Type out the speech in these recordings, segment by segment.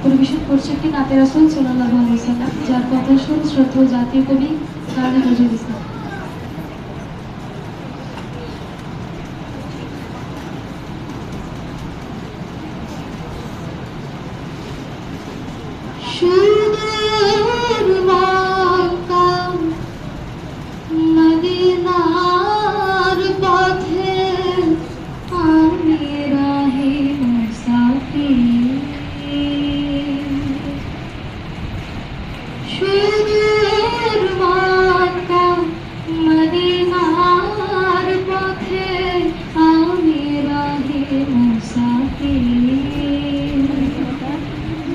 পরিবেশন করছে একটি নাতে রাসূল সাল্লাল্লাহু আলাইহি ওয়াসাল্লাম, যার প্রদর্শন শ্রদ্ধেয় জাতীয় কবি কাজী নজরুল ইসলাম। মদিনার পথে আমি রাহি মুসাফির, সুদূর মক্কা মদিনার পথে আমি রাহি মুসাফির,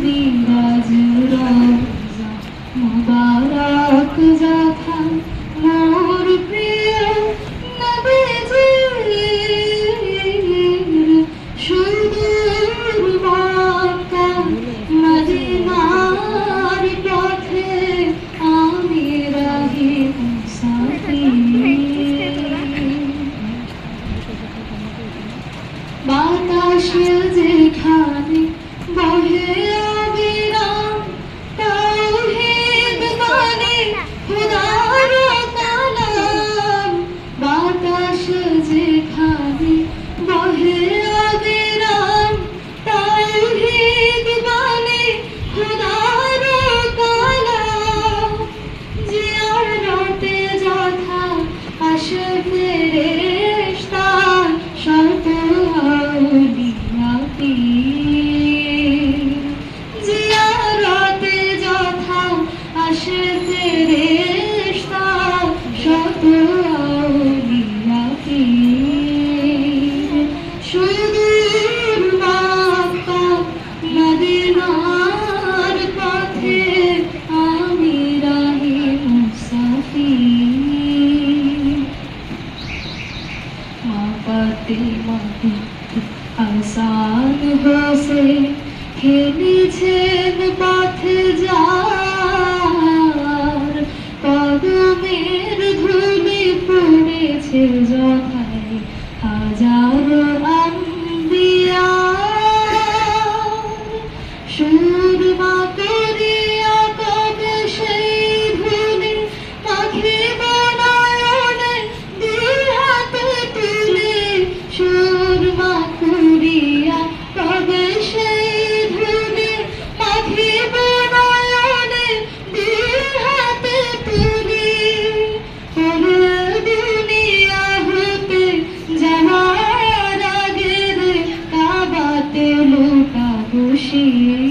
বিরাজ রওজা মুবারক যখন মোর প্রিয় নবীজির, সুদূর মক্কা মদিনার পথে আমি রাহি মুসাফির, বাতাস যেখানে বহে অবিরাম তাওহীদ বাণী খোদার কালাম, বাতাস যেখানে বহে অবিরাম তাওহীদ বাণী খোদার কালাম, জিয়ারতে যথা আসে ফেরেশতা শত আউলিয়া পীর, জিয়ারতে যথা আসে ফেরেশতা শত আউলিয়া পীর, সুদূর মক্কা মদিনার পথে আমি রাহি মুসাফির, ফাতিমা আসান হোসেন খেলেছেন পথে যার, কদমের ধুলি পড়েছে যথায় হাজারো আম্বিয়া, সুরমা করিয়া কবে সেই ধুলি মাখিব নয়নে দুই হাতে তুলে, সুরমা করিয়া কবে সেই ধুলি মাখিব নয়নে দুই হাতে তুলে, দুনিয়া হতে যাওয়ার আগে কাবাতে লুটা বসিয়ে